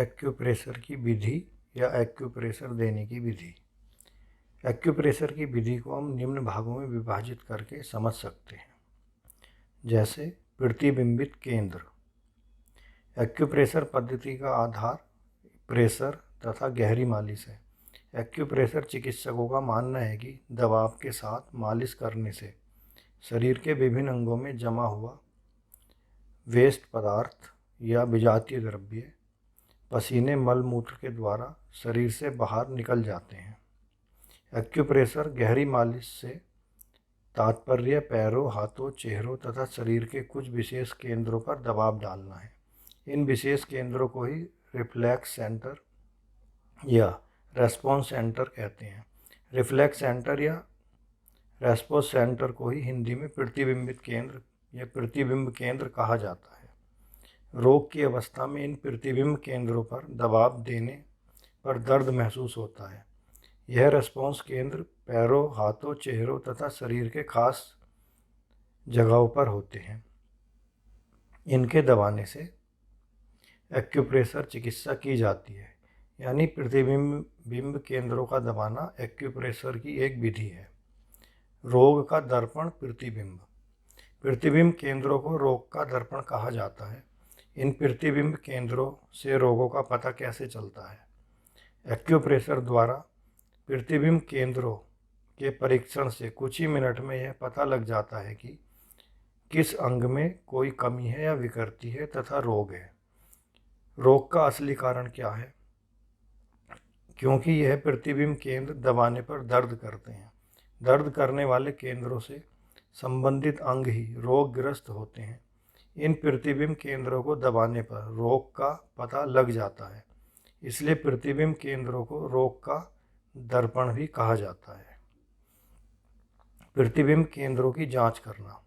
Acupressure की विधि या acupressure देने की विधि। एक्यूप्रेशर की विधि को हम निम्न भागों में विभाजित करके समझ सकते हैं, जैसे प्रतिबिंबित केंद्र। एक्यूप्रेशर पद्धति का आधार प्रेशर तथा गहरी मालिश है। एक्यूप्रेशर चिकित्सकों का मानना है कि दबाव के साथ मालिश करने से शरीर के विभिन्न अंगों में जमा हुआ वेस्ट पदार्थ या विजातीय द्रव्य पसीने मल मूत्र के द्वारा शरीर से बाहर निकल जाते हैं। एक्यूप्रेशर गहरी मालिश से तात्पर्य पैरों, हाथों, चेहरों तथा शरीर के कुछ विशेष केंद्रों पर दबाव डालना है। इन विशेष केंद्रों को ही रिफ्लेक्स सेंटर या रेस्पॉन्स सेंटर कहते हैं। रिफ्लेक्स सेंटर या रेस्पॉन्स सेंटर को ही हिंदी में प्रतिबिंबित केंद्र या प्रतिबिंब केंद्र कहा जाता है। रोग की अवस्था में इन प्रतिबिंब केंद्रों पर दबाव देने पर दर्द महसूस होता है। यह रेस्पॉन्स केंद्र पैरों, हाथों, चेहरों तथा शरीर के खास जगहों पर होते हैं। इनके दबाने से एक्यूप्रेशर चिकित्सा की जाती है, यानी प्रतिबिंब केंद्रों का दबाना एक्यूप्रेशर की एक विधि है। रोग का दर्पण प्रतिबिंब। प्रतिबिंब केंद्रों को रोग का दर्पण कहा जाता है। इन प्रतिबिंब केंद्रों से रोगों का पता कैसे चलता है? एक्यूप्रेशर द्वारा प्रतिबिंब केंद्रों के परीक्षण से कुछ ही मिनट में यह पता लग जाता है कि किस अंग में कोई कमी है या विकृति है तथा रोग है। रोग का असली कारण क्या है? क्योंकि यह प्रतिबिंब केंद्र दबाने पर दर्द करते हैं। दर्द करने वाले केंद्रों से संबंधित अंग ही रोगग्रस्त होते हैं। इन प्रतिबिंब केंद्रों को दबाने पर रोग का पता लग जाता है, इसलिए प्रतिबिंब केंद्रों को रोग का दर्पण भी कहा जाता है। प्रतिबिंब केंद्रों की जांच करना।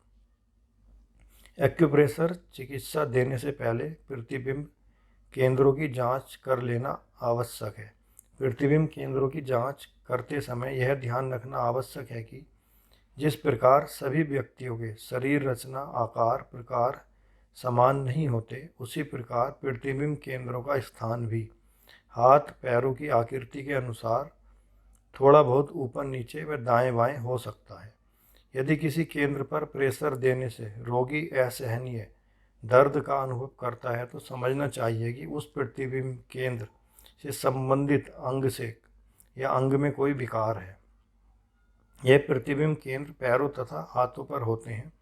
एक्यूप्रेशर चिकित्सा देने से पहले प्रतिबिंब केंद्रों की जांच कर लेना आवश्यक है। प्रतिबिंब केंद्रों की जांच करते समय यह ध्यान रखना आवश्यक है कि जिस प्रकार सभी व्यक्तियों के शरीर रचना, आकार, प्रकार समान नहीं होते, उसी प्रकार प्रतिबिंब केंद्रों का स्थान भी हाथ पैरों की आकृति के अनुसार थोड़ा बहुत ऊपर नीचे व दाएं बाएं हो सकता है। यदि किसी केंद्र पर प्रेशर देने से रोगी असहनीय दर्द का अनुभव करता है तो समझना चाहिए कि उस प्रतिबिंब केंद्र से संबंधित अंग से या अंग में कोई विकार है। यह प्रतिबिंब केंद्र पैरों तथा हाथों पर होते हैं।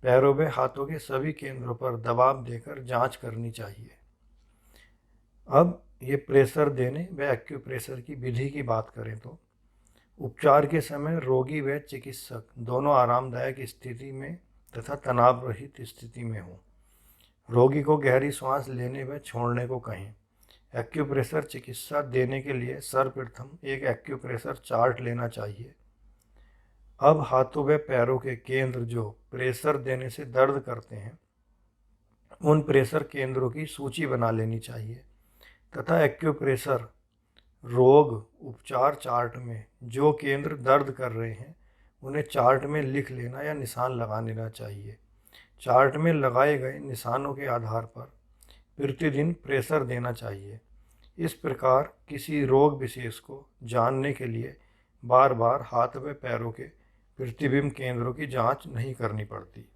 पैरों व हाथों के सभी केंद्रों पर दबाव देकर जांच करनी चाहिए। अब ये प्रेशर देने व एक्यूप्रेशर की विधि की बात करें तो उपचार के समय रोगी व चिकित्सक दोनों आरामदायक स्थिति में तथा तनाव रहित स्थिति में हों। रोगी को गहरी सांस लेने व छोड़ने को कहें। एक्यूप्रेशर चिकित्सा देने के लिए सर्वप्रथम एक एक्यूप्रेशर चार्ट लेना चाहिए। अब हाथों व पैरों के केंद्र जो प्रेशर देने से दर्द करते हैं, उन प्रेशर केंद्रों की सूची बना लेनी चाहिए तथा एक्यूप्रेशर रोग उपचार चार्ट में जो केंद्र दर्द कर रहे हैं उन्हें चार्ट में लिख लेना या निशान लगा लेना चाहिए। चार्ट में लगाए गए निशानों के आधार पर प्रतिदिन प्रेशर देना चाहिए। इस प्रकार किसी रोग विशेष को जानने के लिए बार बार हाथ व पैरों के प्रतिबिंब केंद्रों की जांच नहीं करनी पड़ती।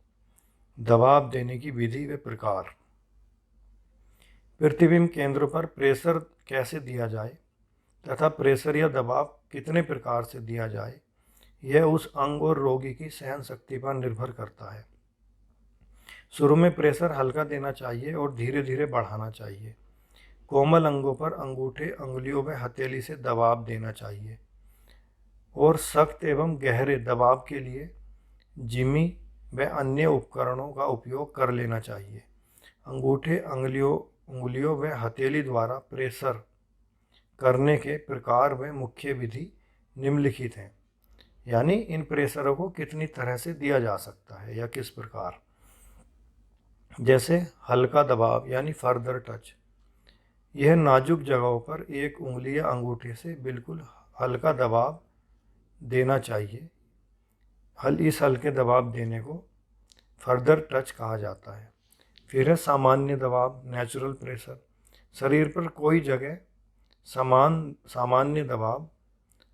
दबाव देने की विधि व प्रकार। प्रतिबिंब केंद्रों पर प्रेशर कैसे दिया जाए तथा प्रेशर या दबाव कितने प्रकार से दिया जाए, यह उस अंग और रोगी की सहन शक्ति पर निर्भर करता है। शुरू में प्रेशर हल्का देना चाहिए और धीरे धीरे बढ़ाना चाहिए। कोमल अंगों पर अंगूठे, अंगुलियों व हथेली से दबाव देना चाहिए और सख्त एवं गहरे दबाव के लिए जिमी व अन्य उपकरणों का उपयोग कर लेना चाहिए। अंगूठे, अंगुलियों व हथेली द्वारा प्रेशर करने के प्रकार व मुख्य विधि निम्नलिखित हैं, यानी इन प्रेशरों को कितनी तरह से दिया जा सकता है या किस प्रकार। जैसे हल्का दबाव यानी फर्दर टच। यह नाजुक जगहों पर एक उंगली या अंगूठे से बिल्कुल हल्का दबाव देना चाहिए। इस हल्के दबाव देने को फर्दर टच कहा जाता है। फिर है सामान्य दबाव, नेचुरल प्रेशर। शरीर पर कोई जगह सामान्य दबाव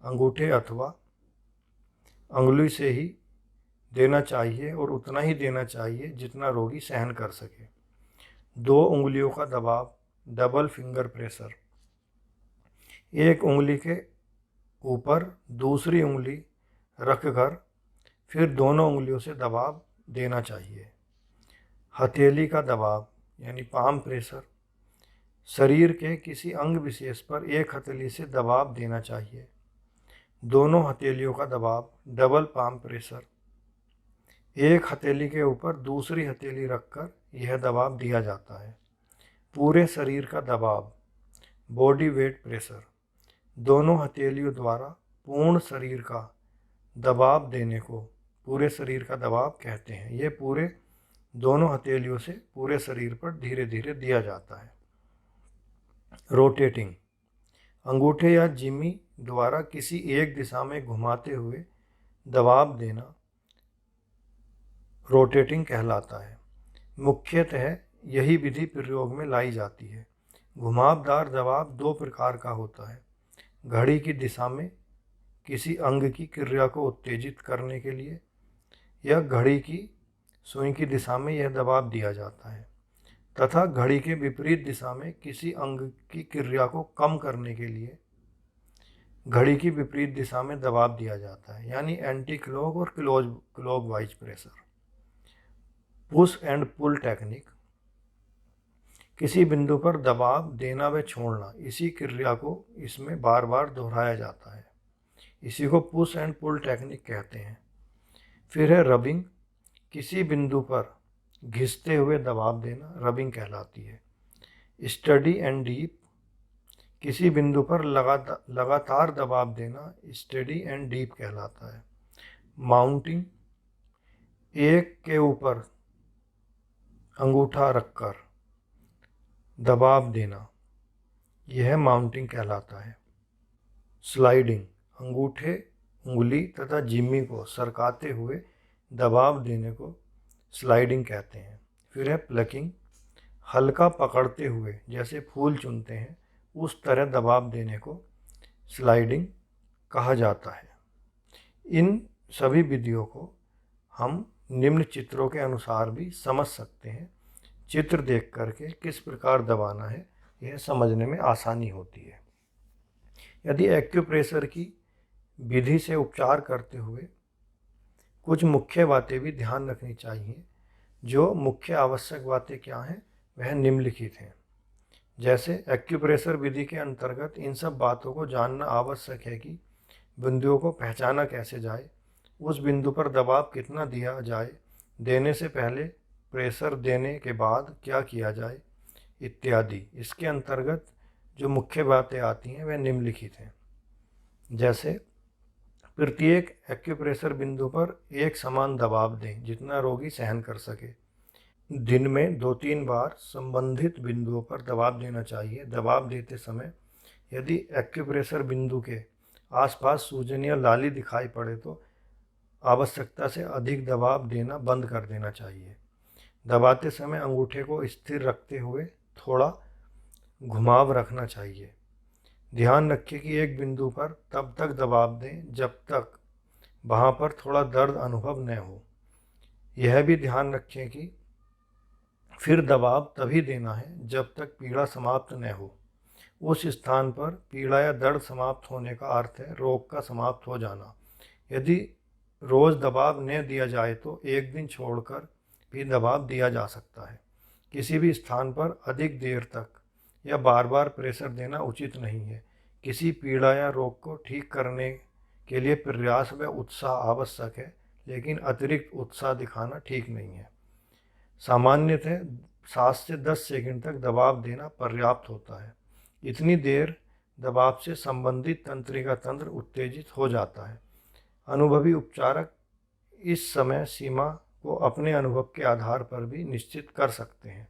अंगूठे अथवा अंगुली से ही देना चाहिए और उतना ही देना चाहिए जितना रोगी सहन कर सके। 2 उंगलियों का दबाव डबल फिंगर प्रेशर। एक उंगली के ऊपर दूसरी उंगली रखकर फिर दोनों उंगलियों से दबाव देना चाहिए। हथेली का दबाव यानी पाम प्रेशर। शरीर के किसी अंग विशेष पर एक हथेली से दबाव देना चाहिए। दोनों हथेलियों का दबाव डबल पाम प्रेशर। एक हथेली के ऊपर दूसरी हथेली रखकर यह दबाव दिया जाता है। पूरे शरीर का दबाव बॉडी वेट प्रेशर। दोनों हथेलियों द्वारा पूर्ण शरीर का दबाव देने को पूरे शरीर का दबाव कहते हैं। यह पूरे दोनों हथेलियों से पूरे शरीर पर धीरे धीरे दिया जाता है। रोटेटिंग अंगूठे या जिमी द्वारा किसी एक दिशा में घुमाते हुए दबाव देना रोटेटिंग कहलाता है। मुख्यतः यही विधि प्रयोग में लाई जाती है। घुमावदार दबाव 2 प्रकार का होता है। घड़ी की दिशा में किसी अंग की क्रिया को उत्तेजित करने के लिए या घड़ी की सुई की दिशा में यह दबाव दिया जाता है, तथा घड़ी के विपरीत दिशा में किसी अंग की क्रिया को कम करने के लिए घड़ी की विपरीत दिशा में दबाव दिया जाता है, यानी एंटी क्लॉक और clockwise pressure. Push and pull technique किसी बिंदु पर दबाव देना व छोड़ना, इसी क्रिया को इसमें बार बार दोहराया जाता है। इसी को पुश एंड पुल टेक्निक कहते हैं। फिर है रबिंग। किसी बिंदु पर घिसते हुए दबाव देना रबिंग कहलाती है। स्टडी एंड डीप किसी बिंदु पर लगातार दबाव देना स्टडी एंड डीप कहलाता है। माउंटिंग एक के ऊपर अंगूठा रखकर दबाव देना, यह माउंटिंग कहलाता है। स्लाइडिंग अंगूठे, उंगली तथा जिम्मी को सरकाते हुए दबाव देने को स्लाइडिंग कहते हैं। फिर है प्लकिंग। हल्का पकड़ते हुए जैसे फूल चुनते हैं उस तरह दबाव देने को स्लाइडिंग कहा जाता है। इन सभी विधियों को हम निम्न चित्रों के अनुसार भी समझ सकते हैं। चित्र देख करके किस प्रकार दबाना है यह समझने में आसानी होती है। यदि एक्यूप्रेशर की विधि से उपचार करते हुए कुछ मुख्य बातें भी ध्यान रखनी चाहिए। जो मुख्य आवश्यक बातें क्या हैं वह निम्नलिखित हैं। जैसे एक्यूप्रेशर विधि के अंतर्गत इन सब बातों को जानना आवश्यक है कि बिंदुओं को पहचाना कैसे जाए, उस बिंदु पर दबाव कितना दिया जाए, देने से पहले, प्रेशर देने के बाद क्या किया जाए इत्यादि। इसके अंतर्गत जो मुख्य बातें आती हैं वह निम्नलिखित हैं। जैसे प्रत्येक एक्यूप्रेशर बिंदु पर एक समान दबाव दें जितना रोगी सहन कर सके। दिन में 2-3 बार संबंधित बिंदुओं पर दबाव देना चाहिए। दबाव देते समय यदि एक्यूप्रेशर बिंदु के आसपास सूजन या लाली दिखाई पड़े तो आवश्यकता से अधिक दबाव देना बंद कर देना चाहिए। दबाते समय अंगूठे को स्थिर रखते हुए थोड़ा घुमाव रखना चाहिए। ध्यान रखें कि एक बिंदु पर तब तक दबाव दें जब तक वहाँ पर थोड़ा दर्द अनुभव न हो। यह भी ध्यान रखें कि फिर दबाव तभी देना है जब तक पीड़ा समाप्त न हो। उस स्थान पर पीड़ा या दर्द समाप्त होने का अर्थ है रोग का समाप्त हो जाना। यदि रोज़ दबाव न दिया जाए तो एक दिन छोड़कर भी दबाव दिया जा सकता है। किसी भी स्थान पर अधिक देर तक या बार बार प्रेशर देना उचित नहीं है। किसी पीड़ा या रोग को ठीक करने के लिए प्रयास व उत्साह आवश्यक है, लेकिन अतिरिक्त उत्साह दिखाना ठीक नहीं है। सामान्यतः 7 से 10 सेकंड तक दबाव देना पर्याप्त होता है। इतनी देर दबाव से संबंधित तंत्रिका तंत्र उत्तेजित हो जाता है। अनुभवी उपचारक इस समय सीमा को अपने अनुभव के आधार पर भी निश्चित कर सकते हैं।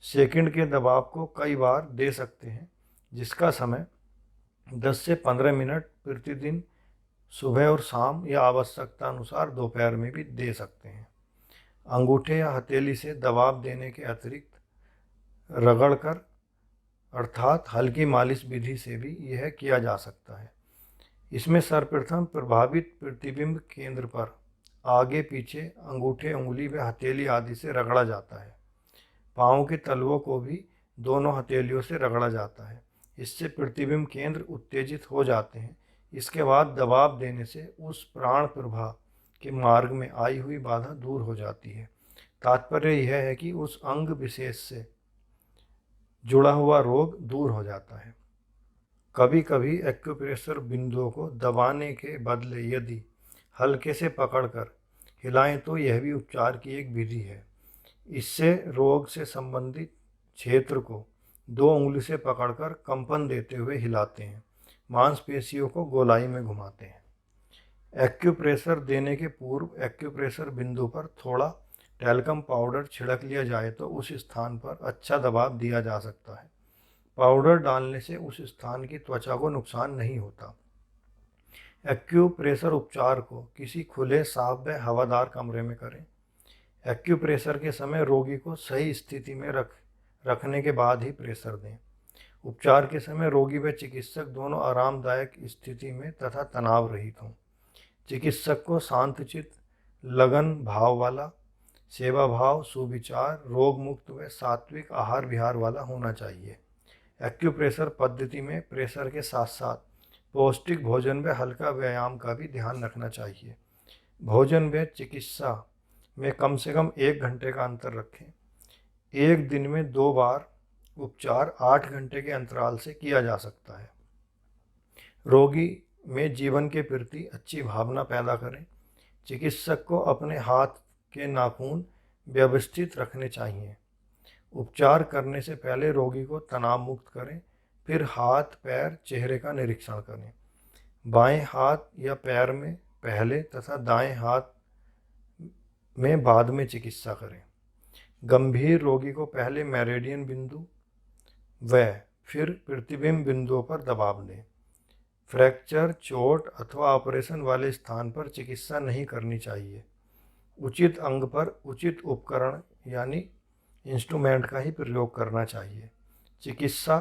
सेकंड के दबाव को कई बार दे सकते हैं, जिसका समय 10 से 15 मिनट प्रतिदिन सुबह और शाम या आवश्यकता अनुसार दोपहर में भी दे सकते हैं। अंगूठे या हथेली से दबाव देने के अतिरिक्त रगड़कर अर्थात हल्की मालिश विधि से भी यह किया जा सकता है। इसमें सर्वप्रथम प्रभावित प्रतिबिंब केंद्र पर आगे पीछे अंगूठे, उंगली व हथेली आदि से रगड़ा जाता है। पाँव के तलवों को भी दोनों हथेलियों से रगड़ा जाता है। इससे प्रतिबिंब केंद्र उत्तेजित हो जाते हैं। इसके बाद दबाव देने से उस प्राण प्रवाह के मार्ग में आई हुई बाधा दूर हो जाती है। तात्पर्य यह है कि उस अंग विशेष से जुड़ा हुआ रोग दूर हो जाता है। कभी कभी एक्यूप्रेशर बिंदुओं को दबाने के बदले यदि हल्के से पकड़कर हिलाएं तो यह भी उपचार की एक विधि है। इससे रोग से संबंधित क्षेत्र को 2 उंगली से पकड़कर कंपन देते हुए हिलाते हैं, मांसपेशियों को गोलाई में घुमाते हैं। एक्यूप्रेशर देने के पूर्व एक्यूप्रेशर बिंदु पर थोड़ा टैल्कम पाउडर छिड़क लिया जाए तो उस स्थान पर अच्छा दबाव दिया जा सकता है। पाउडर डालने से उस स्थान की त्वचा को नुकसान नहीं होता। एक्यूप्रेशर उपचार को किसी खुले, साफ व हवादार कमरे में करें। एक्यूप्रेशर के समय रोगी को सही स्थिति में रखने के बाद ही प्रेशर दें। उपचार के समय रोगी व चिकित्सक दोनों आरामदायक स्थिति में तथा तनाव रहित हों। चिकित्सक को शांतचित्त, लगन भाव वाला, सेवा भाव, सुविचार, रोग मुक्त व सात्विक आहार विहार वाला होना चाहिए। एक्यूप्रेशर पद्धति में प्रेशर के साथ साथ पौष्टिक भोजन व हल्का व्यायाम का भी ध्यान रखना चाहिए। भोजन व चिकित्सा में कम से कम 1 घंटे का अंतर रखें। एक दिन में 2 बार उपचार 8 घंटे के अंतराल से किया जा सकता है। रोगी में जीवन के प्रति अच्छी भावना पैदा करें। चिकित्सक को अपने हाथ के नाखून व्यवस्थित रखने चाहिए। उपचार करने से पहले रोगी को तनाव मुक्त करें, फिर हाथ, पैर, चेहरे का निरीक्षण करें। बाएं हाथ या पैर में पहले तथा दाएं हाथ में बाद में चिकित्सा करें। गंभीर रोगी को पहले मेरिडियन बिंदु व फिर प्रतिबिंब बिंदुओं पर दबाव दें। फ्रैक्चर, चोट अथवा ऑपरेशन वाले स्थान पर चिकित्सा नहीं करनी चाहिए। उचित अंग पर उचित उपकरण यानी इंस्ट्रूमेंट का ही प्रयोग करना चाहिए। चिकित्सा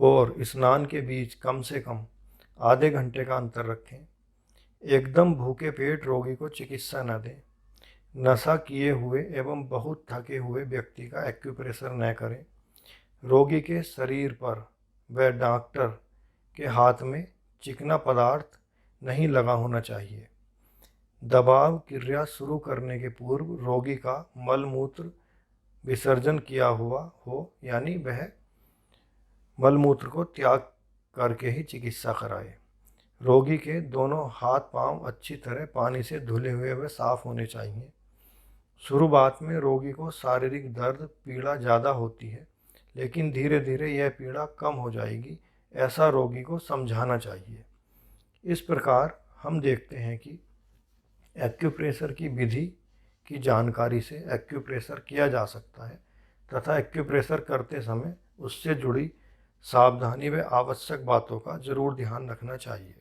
और स्नान के बीच कम से कम आधे घंटे का अंतर रखें। एकदम भूखे पेट रोगी को चिकित्सा न दें। नशा किए हुए एवं बहुत थके हुए व्यक्ति का एक्यूप्रेशर न करें। रोगी के शरीर पर व डॉक्टर के हाथ में चिकना पदार्थ नहीं लगा होना चाहिए। दबाव क्रिया शुरू करने के पूर्व रोगी का मलमूत्र विसर्जन किया हुआ हो, यानी वह मलमूत्र को त्याग करके ही चिकित्सा कराए। रोगी के दोनों हाथ पांव अच्छी तरह पानी से धुले हुए व साफ होने चाहिए। शुरुआत में रोगी को शारीरिक दर्द, पीड़ा ज़्यादा होती है, लेकिन धीरे धीरे यह पीड़ा कम हो जाएगी, ऐसा रोगी को समझाना चाहिए। इस प्रकार हम देखते हैं कि एक्यूप्रेशर की विधि की जानकारी से एक्यूप्रेशर किया जा सकता है तथा एक्यूप्रेशर करते समय उससे जुड़ी सावधानी व आवश्यक बातों का जरूर ध्यान रखना चाहिए।